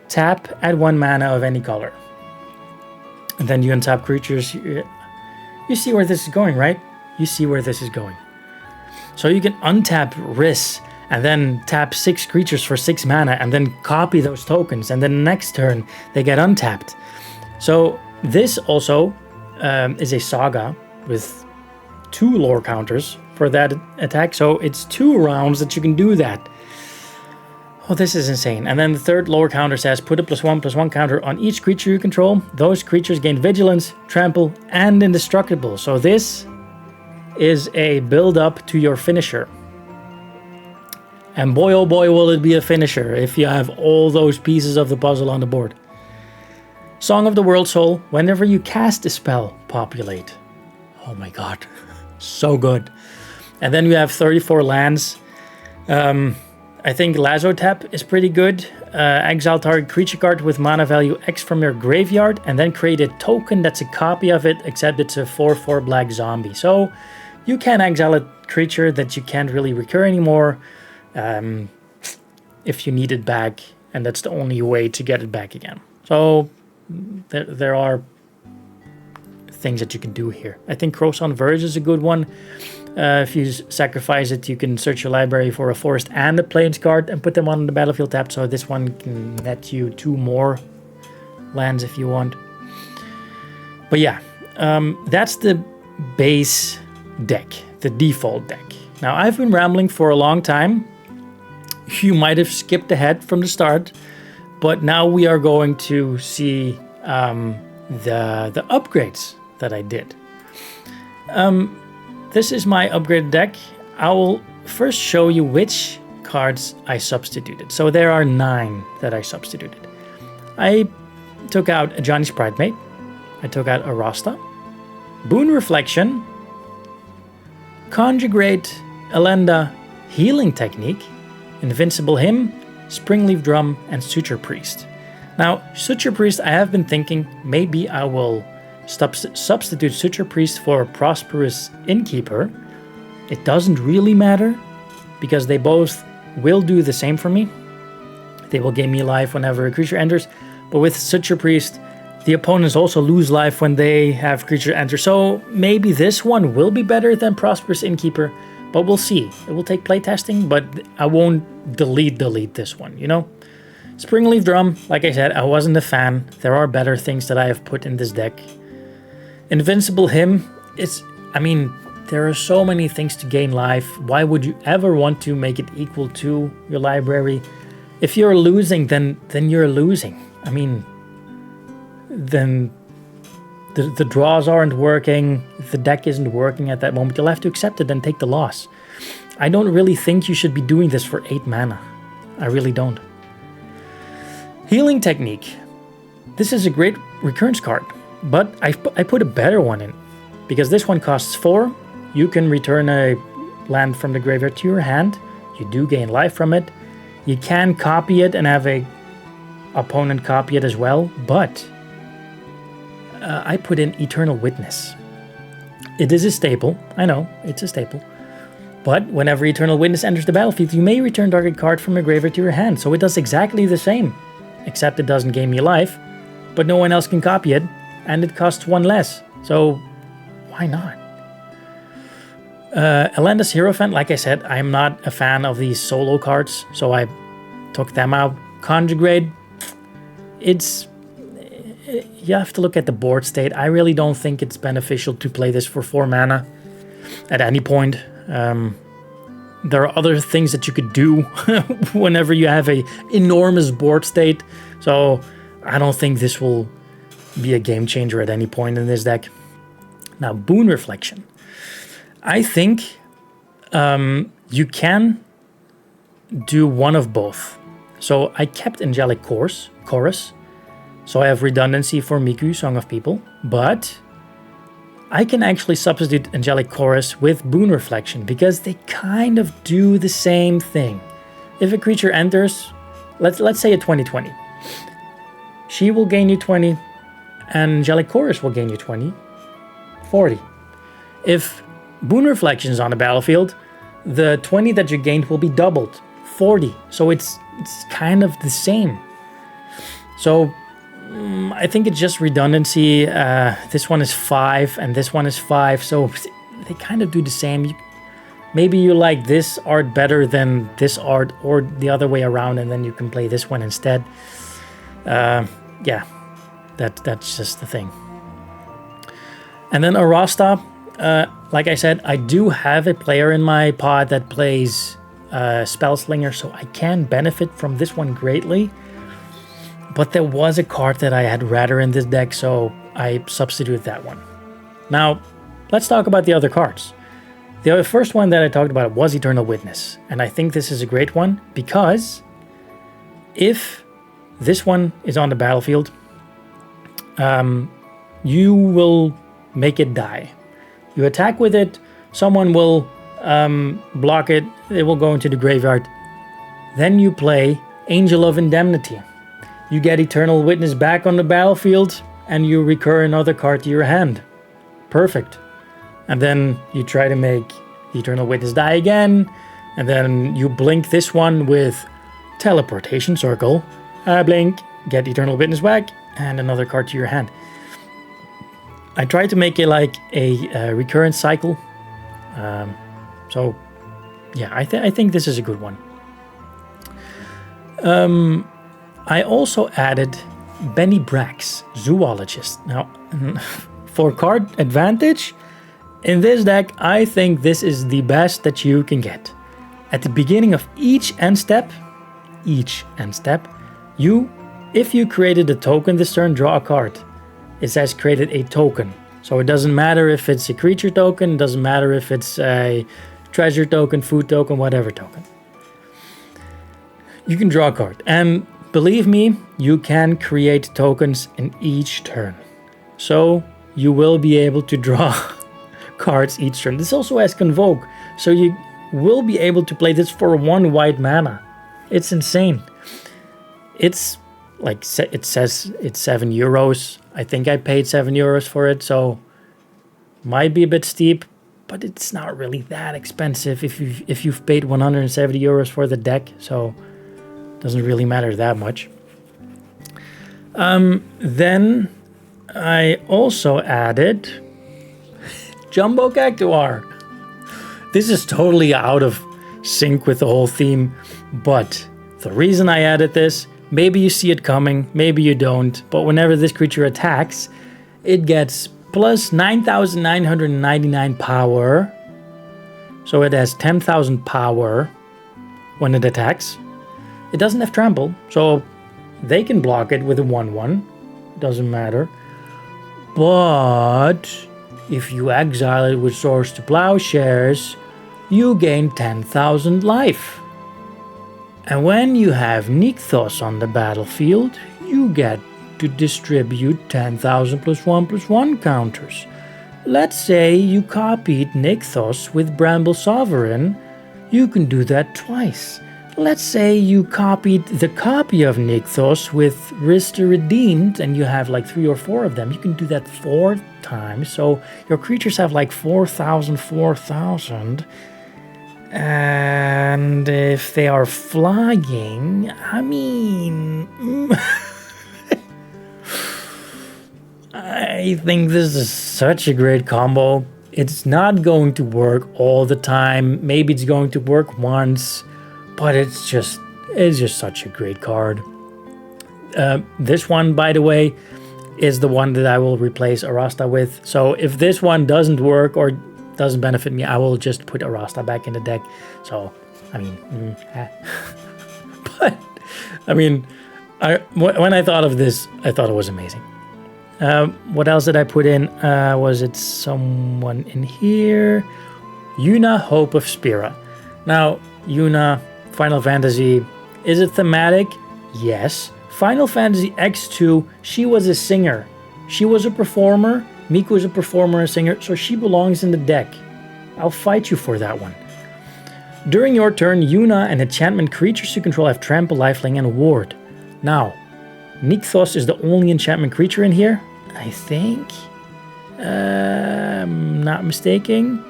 tap, add 1 mana of any color. And then you untap creatures. You see where this is going, right? You see where this is going. So you can untap Riss and then tap 6 creatures for 6 mana and then copy those tokens. And then next turn, they get untapped. So this also is a saga with 2 lore counters for that attack. So it's 2 rounds that you can do that. Oh, this is insane. And then the third lore counter says put a +1/+1 counter on each creature you control. Those creatures gain vigilance, trample, and indestructible. So this is a build up to your finisher. And boy, oh boy, will it be a finisher if you have all those pieces of the puzzle on the board. Song of the World Soul, whenever you cast a spell, populate. Oh my god, so good. And then you have 34 lands. I think Lasso Tap is pretty good. Exile target creature card with mana value X from your graveyard, and then create a token that's a copy of it, except it's a 4/4 black zombie. So you can exile a creature that you can't really recur anymore if you need it back, and that's the only way to get it back again. So there are things that you can do here. I think Croissant Verge is a good one. If you sacrifice it, you can search your library for a forest and a plains card and put them on the battlefield tab. So this one can net you 2 more lands if you want. But yeah, that's the base deck, the default deck. Now, I've been rambling for a long time. You might have skipped ahead from the start, but now we are going to see the upgrades that I did. This is my upgraded deck. I will first show you which cards I substituted. So there are 9 that I substituted. I took out a Johnny's Pridemate. I took out a Rasta, Boon Reflection, Conjugate, Elenda, Healing Technique, Invincible Hymn, Springleaf Drum, and Suture Priest. Now, Suture Priest, I have been thinking maybe I will substitute Suture Priest for Prosperous Innkeeper. It doesn't really matter because they both will do the same for me. They will gain me life whenever a creature enters, but with Suture Priest, the opponents also lose life when they have creature enter. So maybe this one will be better than Prosperous Innkeeper, but we'll see. It will take playtesting, but I won't delete this one, you know? Springleaf Drum, like I said, I wasn't a fan. There are better things that I have put in this deck. Invincible Hymn, there are so many things to gain life. Why would you ever want to make it equal to your library? If you're losing, then you're losing. Then the draws aren't working. If the deck isn't working at that moment, you'll have to accept it and take the loss. I don't really think you should be doing this for 8 mana. I really don't. Healing Technique. This is a great recurrence card, but I put a better one in, because this one costs 4. You can return a land from the graveyard to your hand. You do gain life from it. You can copy it and have a opponent copy it as well, but I put in Eternal Witness. It is a staple. I know, it's a staple. But whenever Eternal Witness enters the battlefield, you may return target card from your graveyard to your hand. So it does exactly the same, except it doesn't gain me life, but no one else can copy it, and it costs 1 less. So why not? Elenda's Hierophant, like I said, I'm not a fan of these solo cards, so I took them out. Conjugate, you have to look at the board state. I really don't think it's beneficial to play this for 4 mana at any point. There are other things that you could do whenever you have a enormous board state, so I don't think this will be a game changer at any point in this deck. Now, Boon Reflection. I think you can do one of both. So I kept Angelic Chorus, so I have redundancy for Miku, Song of People, but I can actually substitute Angelic Chorus with Boon Reflection because they kind of do the same thing. If a creature enters, let's say a 20/20, she will gain you 20, and Angelic Chorus will gain you 20, 40. If Boon Reflection is on the battlefield, the 20 that you gained will be doubled, 40. So it's kind of the same. So I think it's just redundancy. This one is 5 and this one is 5, so they kind of do the same. Maybe you like this art better than this art, or the other way around, and then you can play this one instead. Yeah, that's just the thing. And then Arasta, like I said, I do have a player in my pod that plays Spellslinger, so I can benefit from this one greatly. But there was a card that I had rather in this deck, so I substituted that one. Now, let's talk about the other cards. The first one that I talked about was Eternal Witness, and I think this is a great one because if this one is on the battlefield you will make it die. You attack with it, someone will block it, it will go into the graveyard. Then you play Angel of Indemnity. You get Eternal Witness back on the battlefield, and you recur another card to your hand. Perfect. And then you try to make the Eternal Witness die again, and then you blink this one with Teleportation Circle. Blink, get Eternal Witness back, and another card to your hand. I tried to make it like a recurrent cycle. So, yeah, I think this is a good one. I also added Benny Brack's Zoologist. Now, for card advantage, in this deck, I think this is the best that you can get. At the beginning of each end step, if you created a token this turn, draw a card. It says created a token. So it doesn't matter if it's a creature token, it doesn't matter if it's a treasure token, food token, whatever token. You can draw a card. And believe me, you can create tokens in each turn. So you will be able to draw cards each turn. This also has Convoke. So you will be able to play this for 1 white mana. It's insane. It's like, it says it's €7. I think I paid €7 for it, so might be a bit steep, but it's not really that expensive if you've paid €170 for the deck, so it doesn't really matter that much. Then I also added Jumbo Cactuar. This is totally out of sync with the whole theme, but the reason I added this, maybe you see it coming, maybe you don't, but whenever this creature attacks, it gets plus 9,999 power. So it has 10,000 power when it attacks. It doesn't have trample, so they can block it with a 1/1. Doesn't matter. But if you exile it with Swords to Plowshares, you gain 10,000 life. And when you have Nykthos on the battlefield, you get to distribute 10,000 +1/+1 counters. Let's say you copied Nykthos with Bramble Sovereign, you can do that twice. Let's say you copied the copy of Nykthos with Rister Redeemed, and you have like 3 or 4 of them, you can do that 4 times, so your creatures have like 4,000. And if they are flying, I mean, I think this is such a great combo. It's not going to work all the time. Maybe it's going to work once, but it's just such a great card. This one, by the way, is the one that I will replace Arasta with. So if this one doesn't work or doesn't benefit me, I will just put Arasta back in the deck. So, I mean, but I mean, when I thought of this, I thought it was amazing. What else did I put in? Was it someone in here? Yuna, Hope of Spira. Now, Yuna, Final Fantasy, is it thematic? Yes. Final Fantasy X2, she was a singer. She was a performer. Miku is a performer and singer, so she belongs in the deck. I'll fight you for that one. During your turn, Yuna and enchantment creatures you control have Trample, Lifelink, and Ward. Now, Nykthos is the only enchantment creature in here, I think. Not mistaken.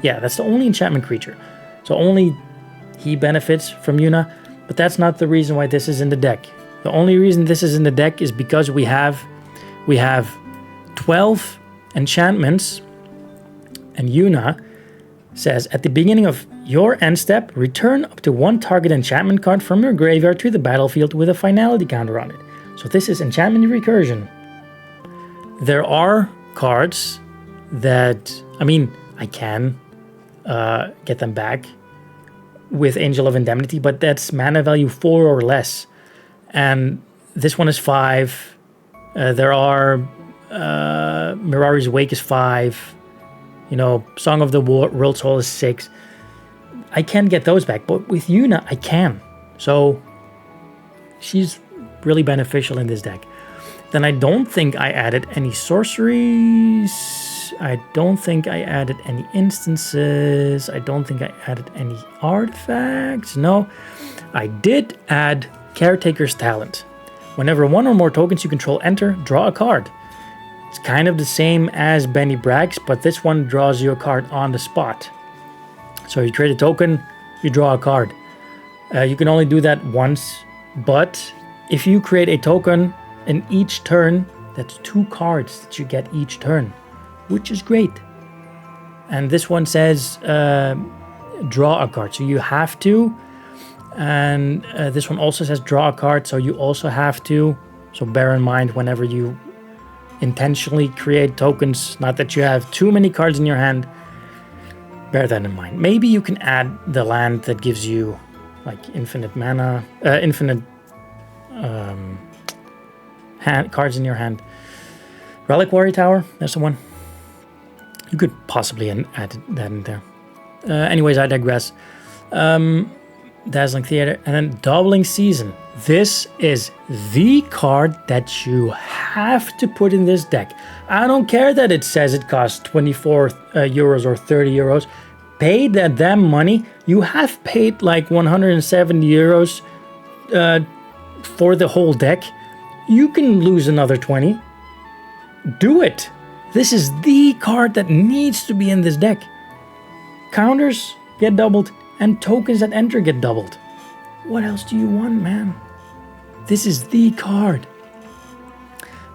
Yeah, that's the only enchantment creature. So only he benefits from Yuna, but that's not the reason why this is in the deck. The only reason this is in the deck is because we have 12 enchantments, and Yuna says at the beginning of your end step, return up to 1 target enchantment card from your graveyard to the battlefield with a finality counter on it. So this is enchantment recursion. There are cards that, I mean, I can get them back with Angel of Indemnity, but that's mana value 4 or less. And this one is 5. There are Mirari's Wake is 5. You know, Song of the World Soul is 6. I can't get those back, but with Yuna, I can. So she's really beneficial in this deck. Then I don't think I added any sorceries. I don't think I added any instances. I don't think I added any artifacts. No, I did add Caretaker's Talent. Whenever one or more tokens you control enter, draw a card. It's kind of the same as Benny Bragg's, but this one draws you a card on the spot. So you trade a token, you draw a card. You can only do that once, but if you create a token in each turn, that's 2 cards that you get each turn, which is great. And this one says draw a card, so you have to. And this one also says draw a card, so you also have to. So bear in mind whenever you intentionally create tokens, not that you have too many cards in your hand, bear that in mind. Maybe you can add the land that gives you like infinite mana, infinite cards in your hand. Reliquary Tower, that's the one. You could possibly add that in there. Anyways, I digress. Dazzling Theater, and then Doubling Season. This is the card that you have to put in this deck. I don't care that it says it costs 24 euros or 30 euros. Pay that damn money. You have paid like 170 euros for the whole deck. You can lose another 20. Do it. This is the card that needs to be in this deck. Counters get doubled and tokens that enter get doubled. What else do you want, man? This is the card.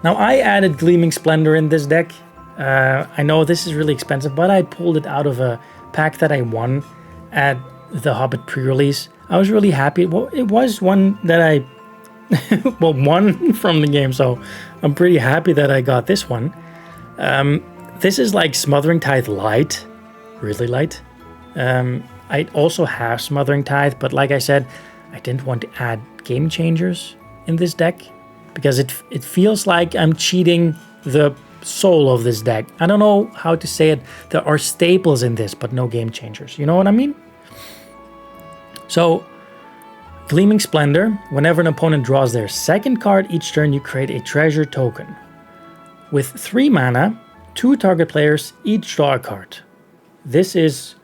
Now I added Gleaming Splendor in this deck. I know this is really expensive, but I pulled it out of a pack that I won at the Hobbit pre-release. I was really happy. Well, it was one that I won from the game, so I'm pretty happy that I got this one. This is like Smothering Tithe light, really light. I also have Smothering Tithe, but like I said, I didn't want to add Game Changers in this deck because it feels like I'm cheating the soul of this deck. I don't know how to say it. There are staples in this, but no Game Changers. You know what I mean? So, Gleaming Splendor. Whenever an opponent draws their second card each turn, you create a treasure token. With 3 mana, 2 target players each draw a card. This is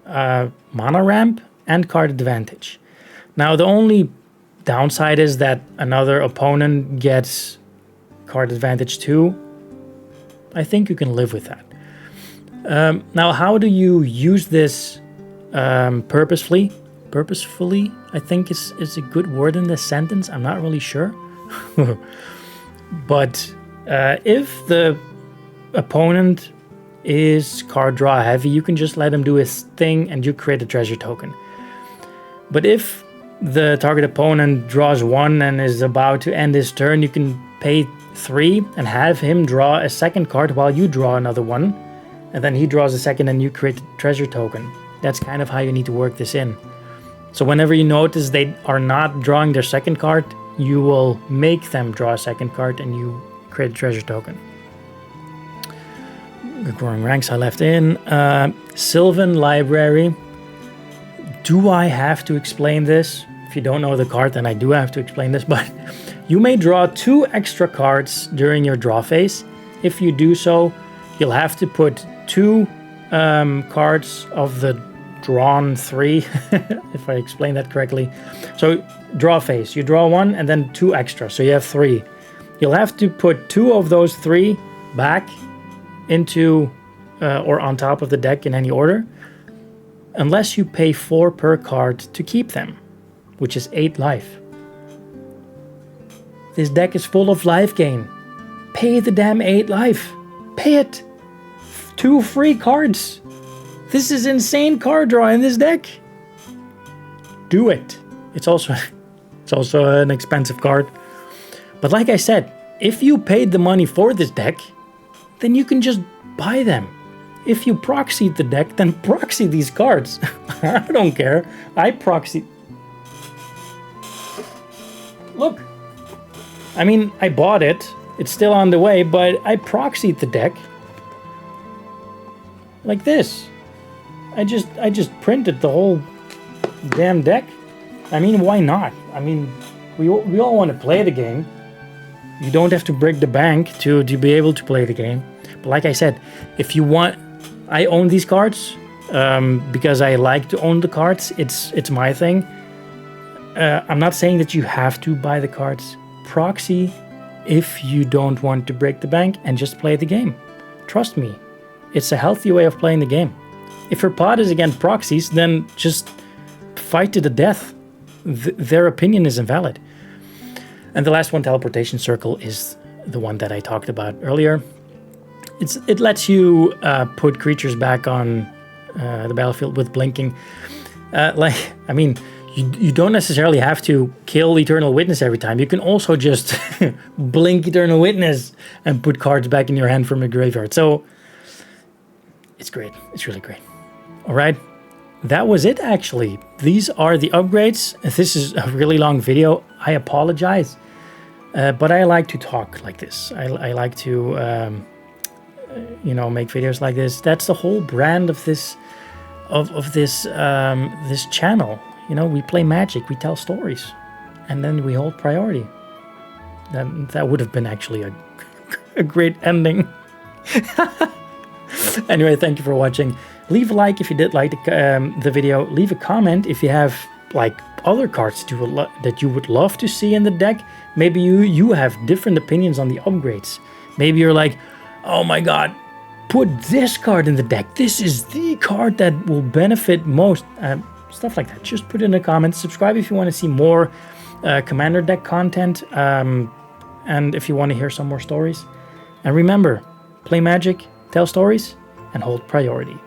mana ramp and card advantage. Now the only downside is that another opponent gets card advantage too. I think you can live with that. Now how do you use this purposefully? Purposefully, I think is a good word in this sentence. I'm not really sure. But if the opponent is card draw heavy, you can just let him do his thing and you create a treasure token. But if the target opponent draws 1 and is about to end his turn, you can pay 3 and have him draw a second card while you draw another one, and then he draws a second and you create a treasure token. That's kind of how you need to work this in. So whenever you notice they are not drawing their second card, you will make them draw a second card and you create a treasure token. The Growing Ranks I left in. Sylvan Library. Do I have to explain this? If you don't know the card, then I do have to explain this, but you may draw 2 extra cards during your draw phase. If you do so, you'll have to put 2 cards of the drawn 3, if I explain that correctly. So draw phase, you draw 1 and then 2 extra, so you have 3. You'll have to put 2 of those 3 back into or on top of the deck in any order, unless you pay 4 per card to keep them, which is 8 life. This deck is full of life gain. Pay the damn 8 life. Pay it. 2 free cards. This is insane card draw in this deck. Do it. It's also an expensive card. But like I said, if you paid the money for this deck, then you can just buy them. If you proxied the deck, then proxy these cards. I don't care. I proxy. Look. I mean, I bought it. It's still on the way, but I proxied the deck. Like this. I just printed the whole damn deck. I mean, why not? I mean, we all want to play the game. You don't have to break the bank to be able to play the game. But like I said, if you want, I own these cards because I like to own the cards. It's my thing. I'm not saying that you have to buy the cards. Proxy if you don't want to break the bank and just play the game. Trust me, it's a healthy way of playing the game. If your pod is against proxies, then just fight to the death. Their opinion is invalid. And the last one, Teleportation Circle, is the one that I talked about earlier. It lets you put creatures back on the battlefield with blinking. You don't necessarily have to kill Eternal Witness every time. You can also just blink Eternal Witness and put cards back in your hand from your graveyard. So it's great. It's really great. All right. That was it, actually. These are the upgrades. This is a really long video. I apologize. But I like to talk like this. I like to, make videos like this. That's the whole brand of this, this channel. We play Magic, we tell stories, and then we hold priority. That would have been actually a great ending. Anyway, thank you for watching. Leave a like if you did like the video. Leave a comment if you have other cards that you would love to see in the deck. Maybe you have different opinions on the upgrades. Maybe you're like, oh my god, put this card in the deck. This is the card that will benefit most. Stuff like that. Just put it in the comments. Subscribe if you want to see more Commander deck content. And if you want to hear some more stories. And remember, play Magic, tell stories, and hold priority.